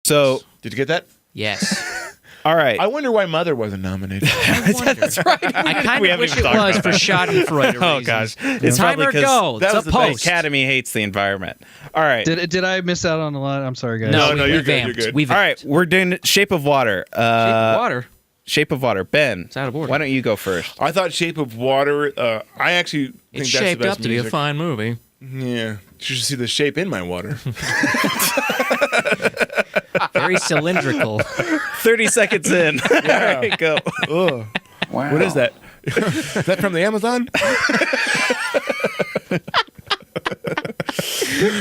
So, Did you get that? Yes. all right. I wonder why Mother wasn't nominated. That's right. I kind We of haven't wish even it talked was about for Schadenfreude Oh reasons. gosh, it's Timer probably 'cause go. that It's was a the post. Academy hates the environment. All right. Did I miss out on a lot? I'm sorry, guys. No, No, we you're good, you're vamped. good. We All vamped. right, we're doing Shape of Water. Shape of Water. Shape of Water. Ben, It's out of order. why don't you go first? I thought Shape of Water. I actually think It's that's shaped the best up to be a music. fine movie. Yeah, you should see the shape in my water. Very cylindrical. 30 seconds in. All right, go. Ugh. Wow. What is that? Is that from the Amazon?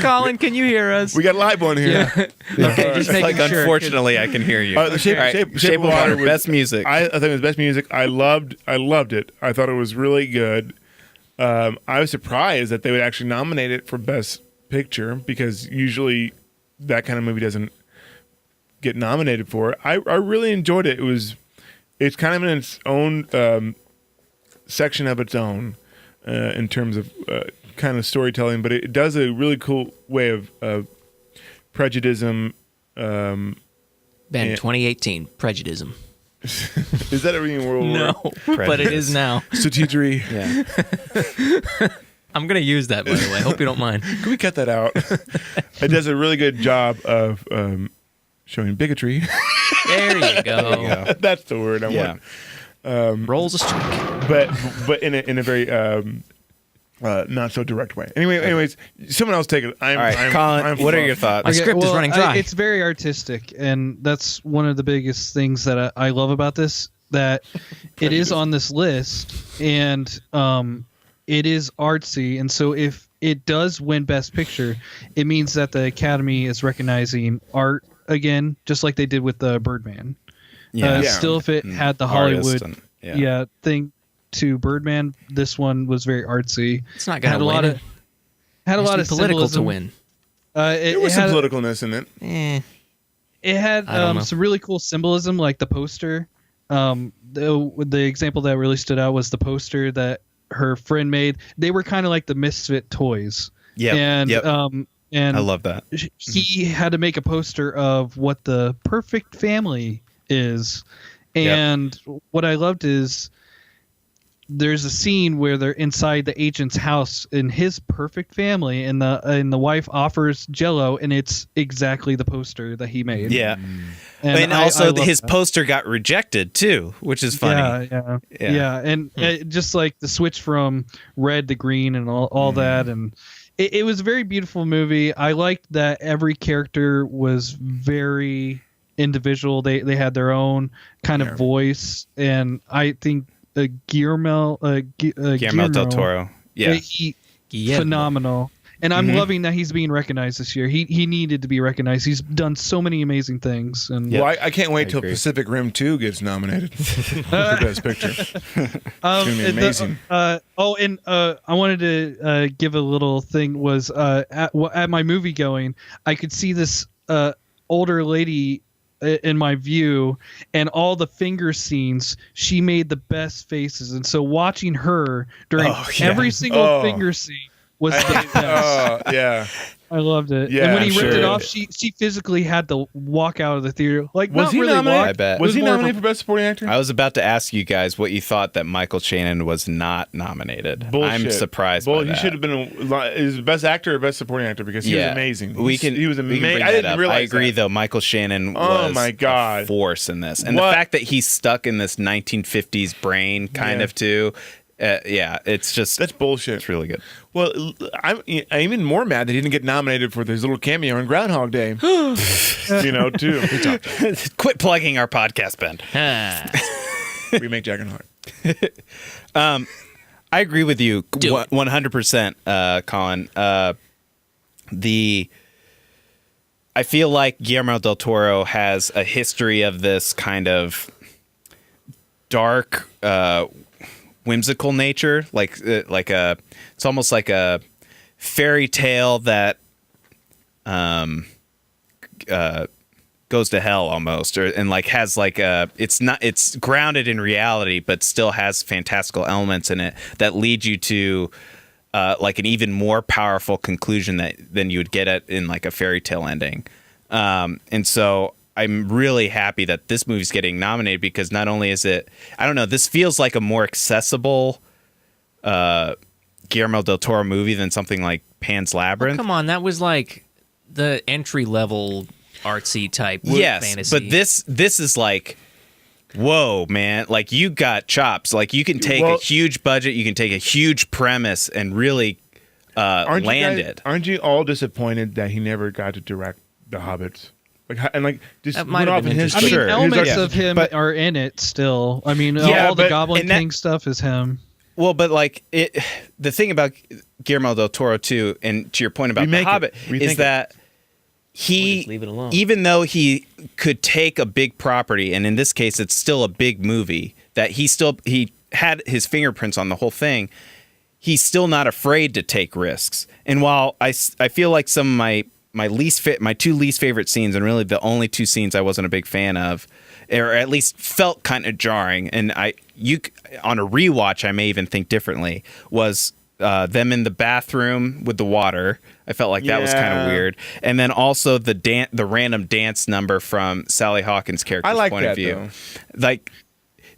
Colin, can you hear us? We got a live one here. Okay, just making Like, sure. unfortunately, I can hear you. The shape, All right, shape of Water was, best music. I think it was best music. I loved it. I thought it was really good. I was surprised that they would actually nominate it for best picture because usually that kind of movie doesn't get nominated for it. I really enjoyed it. It's kind of in its own section of its own in terms of kind of storytelling, but it does a really cool way of prejudice. Ben, 2018, Prejudice. Is that a reading world? No, but it is now. Strategery. yeah. I'm going to use that, by the way. Hope you don't mind. Can we cut that out? It does a really good job of showing bigotry. There you go. That's the word I Yeah. want. Rolls a strike. But in a very not so direct way. Anyways, someone else take it. All right, Colin, what are your thoughts? My script is running dry. It's very artistic, and that's one of the biggest things that I love about this. That it is on this list, and it is artsy, and so if it does win Best Picture, it means that the Academy is recognizing art again, just like they did with the Birdman. Still, if it had the Artist Hollywood and- thing to Birdman, this one was very artsy. It's not going to win. Had a lot It's of political symbolism. to win. There was had some politicalness in it. It had I don't know. some really cool symbolism, like the poster. The example that really stood out was the poster that her friend made. They were kind of like the misfit toys. Yep, And yep. and I love that. he had to make a poster of what the perfect family is. And what I loved is there's a scene where they're inside the agent's house in his perfect family, and the wife offers Jell-O, and it's exactly the poster that he made. Yeah. And also, I love his that. poster got rejected, too, which is funny. Yeah. And just like the switch from red to green and all that. And it was a very beautiful movie. I liked that every character was very individual. They had their own kind of voice. And I think Guillermo Del Toro. Yeah. Phenomenal. And I'm loving that he's being recognized this year. He needed to be recognized. He's done so many amazing things. And Well, I can't wait till agree. Pacific Rim 2 gets nominated for Best Picture. It's gonna be amazing. I wanted to give a little thing was at my movie going, I could see this older lady in my view, and all the finger scenes, she made the best faces, and so watching her during every single finger scene was the best. Yeah. I loved it. Yeah, and when he I'm ripped it sure. off, she physically had to walk out of the theater. Like, Was not he really nominated? walk. I bet. It Was he more of a- nominated for Best Supporting Actor? I was about to ask you guys what you thought that Michael Shannon was not nominated. Bullshit. I'm surprised Well, by he that. should have been is Best Actor or Best Supporting Actor because he was amazing. He was can amazing. bring I that didn't up. realize I agree, that. though. Michael Shannon Oh, was my God. a force in this, and What? the fact that he's stuck in this 1950s brain, kind of too. It's just That's bullshit. it's really good. Well, I'm even more mad that he didn't get nominated for his little cameo in Groundhog Day. Too. Quit plugging our podcast, Ben. Remake Jack and Heart. I agree with you Do it. 100%, Colin. I feel like Guillermo del Toro has a history of this kind of dark, whimsical nature, it's almost like a fairy tale that goes to hell almost, it's grounded in reality, but still has fantastical elements in it that lead you to an even more powerful conclusion than you would get in like a fairy tale ending. And so I'm really happy that this movie's getting nominated because not only is it, I don't know, this feels like a more accessible Guillermo del Toro movie than something like Pan's Labyrinth. Come on, that was like the entry level artsy type fantasy. But this is like, whoa, man! Like you got chops. Like you can take a huge budget, you can take a huge premise, and really land it. Aren't you all disappointed that he never got to direct The Hobbits? Just That went might have off been in his. I mean, Sure. elements of him are in it still. I mean, all the Goblin King stuff is him. Well, but like the thing about Guillermo del Toro too, and to your point about The Hobbit, is that he, leave it alone. even though he could take a big property, and in this case, it's still a big movie that he had his fingerprints on the whole thing. He's still not afraid to take risks. And while I feel like some of my two least favorite scenes, and really the only two scenes I wasn't a big fan of, or at least felt kind of jarring, and on a rewatch I may even think differently, was them in the bathroom with the water. I felt like that was kind of weird, and then also the random dance number from Sally Hawkins' character's point of view. Though. Like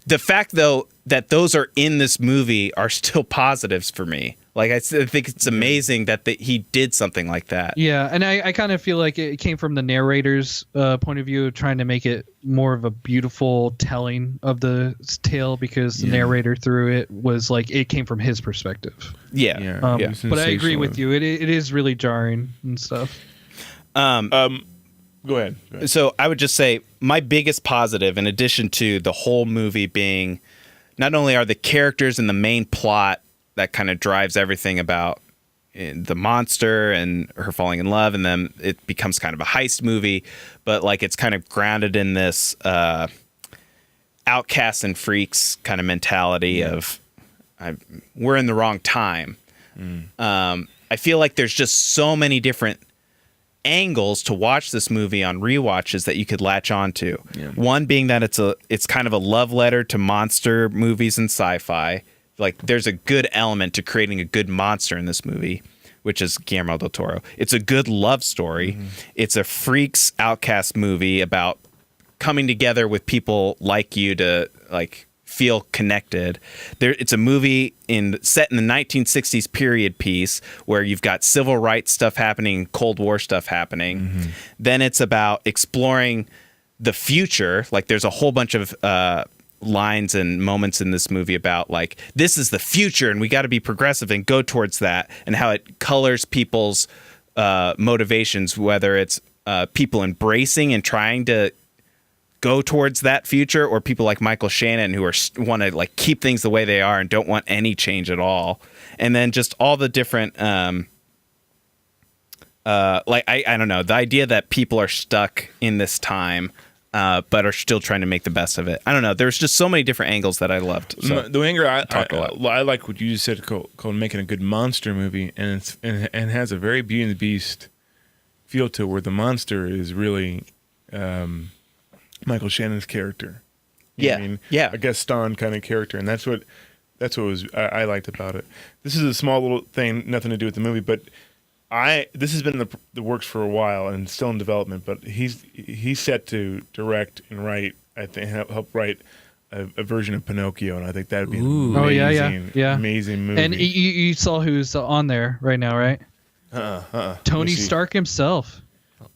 the fact though that those are in this movie are still positives for me. Like I think it's amazing that he did something like that. Yeah, and I kind of feel like it came from the narrator's point of view, of trying to make it more of a beautiful telling of the tale, because the narrator through it was like it came from his perspective. Yeah. But I agree with you. It is really jarring and stuff. Go ahead. So I would just say my biggest positive, in addition to the whole movie being, not only are the characters and the main plot that kind of drives everything about the monster and her falling in love, and then it becomes kind of a heist movie, but like it's kind of grounded in this outcasts and freaks kind of mentality of we're in the wrong time. I feel like there's just so many different angles to watch this movie on rewatches that you could latch onto. One being that it's kind of a love letter to monster movies and sci-fi. Like there's a good element to creating a good monster in this movie, which is Guillermo del Toro. It's a good love story. It's a freaks outcast movie about coming together with people like you to like feel connected. It's a movie set in the 1960s period piece where you've got civil rights stuff happening, Cold War stuff happening. Then it's about exploring the future. Like there's a whole bunch of lines and moments in this movie about like, this is the future and we got to be progressive and go towards that, and how it colors people's motivations, whether it's people embracing and trying to go towards that future, or people like Michael Shannon who want to like keep things the way they are and don't want any change at all. And then just all the different like I don't know, the idea that people are stuck in this time but are still trying to make the best of it. I don't know. There's just so many different angles that I loved. So the angle I like what you just said, called making a good monster movie, and has a very Beauty and the Beast feel to it, where the monster is really Michael Shannon's character. You know what I mean? A Gaston kind of character, and that's what I liked about it. This is a small little thing, nothing to do with the movie, but this has been in the works for a while and still in development. But he's set to direct and write, I think, help write a version of Pinocchio, and I think that would be an amazing movie. And you saw who's on there right now, right? Tony Stark himself.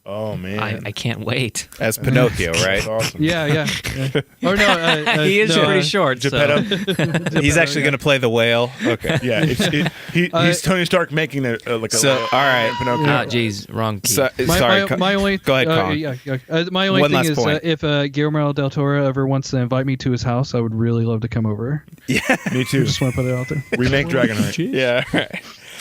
Oh man, I can't wait. As Pinocchio, right? That's awesome. Yeah. Or no, he is pretty short. So. He's actually going to play the whale. Okay. Yeah, he's Tony Stark making all right, Pinocchio. Oh, geez, wrong key. Sorry. My only go ahead, Colin. my only One thing last is point. If Guillermo del Toro ever wants to invite me to his house, I would really love to come over. Me too. Just want to put it out there. Remake Dragonheart. Yeah. Right.